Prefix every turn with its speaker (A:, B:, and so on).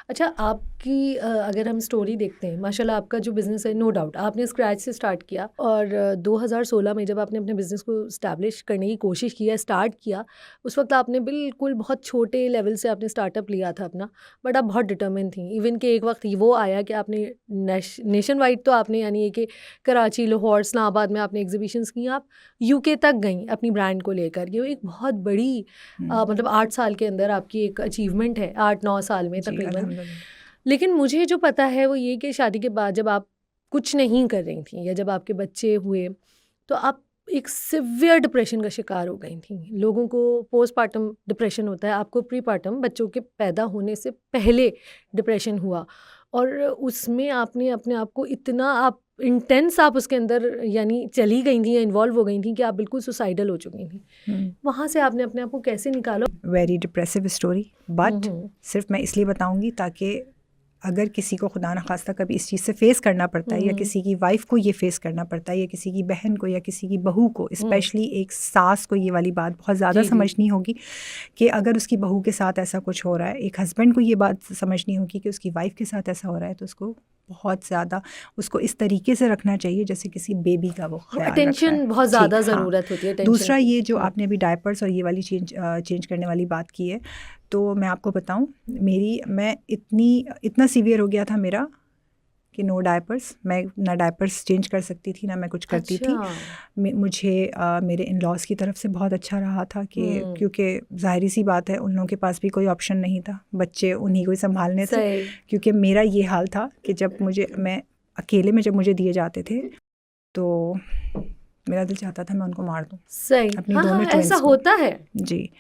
A: अच्छा, आपकी अगर हम स्टोरी देखते हैं, माशाल्लाह आपका जो बिज़नेस है, नो डाउट आपने स्क्रैच से स्टार्ट किया और 2016 में जब आपने अपने बिज़नेस को इस्टेब्लिश करने की कोशिश की या स्टार्ट किया, उस वक्त आपने बिल्कुल बहुत छोटे लेवल से आपने स्टार्टअप लिया था अपना, बट आप बहुत डिटर्मिन थी। इवन कि एक वक्त वो आया कि आपने नेशन वाइड तो आपने यानी ये कि कराची, लाहौर, इस्लामाबाद में आपने एग्जीबिशंस की, आप यूके तक गई अपनी ब्रांड को लेकर। ये एक बहुत बड़ी मतलब 8 साल के अंदर आपकी एक अचीवमेंट है, 8-9 साल में
B: जी,
A: तकरीबन।
B: अल्हम्दुलिल्लाह।
A: लेकिन मुझे जो पता है वो ये कि शादी के बाद जब आप कुछ नहीं कर रही थी या जब आपके बच्चे हुए, तो आप एक सिवियर डिप्रेशन का शिकार हो गई थी। लोगों को पोस्टपार्टम डिप्रेशन होता है, आपको प्रीपार्टम बच्चों के पैदा होने से पहले डिप्रेशन हुआ और उसमें आपने अपने आप को इतना आप इंटेंस आप उसके अंदर यानी चली गई थी या इन्वॉल्व हो गई थी कि आप बिल्कुल सुसाइडल हो चुकी थी। वहाँ से आपने अपने आप को कैसे निकाला?
B: वेरी डिप्रेसिव स्टोरी, बट
A: हम्म,
B: सिर्फ मैं इसलिए बताऊंगी ताकि अगर किसी को खुदा न खास्ता कभी इस चीज़ से फेस करना पड़ता है या किसी की वाइफ को ये फेस करना पड़ता है या किसी की बहन को या किसी की बहू को, स्पेशली एक सास को ये वाली बात बहुत ज़्यादा
A: जी, जी।
B: समझनी होगी कि अगर उसकी बहू के साथ ऐसा कुछ हो रहा है, एक हस्बैंड को ये बात समझनी होगी कि उसकी वाइफ के साथ ऐसा हो रहा है, तो उसको बहुत ज़्यादा उसको इस तरीके से रखना चाहिए जैसे किसी बेबी का वो ख्याल रखता है।
A: अटेंशन बहुत
B: ठीक,
A: ज़्यादा
B: हाँ।
A: ज़रूरत होती है अटेंशन
B: दूसरा
A: की।
B: ये जो आपने अभी डायपर्स और ये वाली चेंज करने वाली बात की है, तो मैं आपको बताऊं, मैं इतना सीवियर हो गया था मेरा कि नो डायपर्स, मैं ना डायपर्स चेंज कर सकती थी ना मैं कुछ करती थी।
A: अच्छा।
B: मुझे मेरे इन लॉज की तरफ से बहुत अच्छा रहा था कि क्योंकि ज़ाहिर सी बात है उन लोगों के पास भी कोई ऑप्शन नहीं था, बच्चे उन्हीं को ही संभालने थे।
A: सही।
B: क्योंकि मेरा ये हाल था कि जब मैं अकेले में जब मुझे दिए जाते थे तो मेरा दिल चाहता था मैं उनको मार दूँ,
A: सही।
B: अपनी
A: हाँ, हाँ,
B: दोनों
A: ऐसा
B: ट्विंस को।
A: होता है।
B: जी।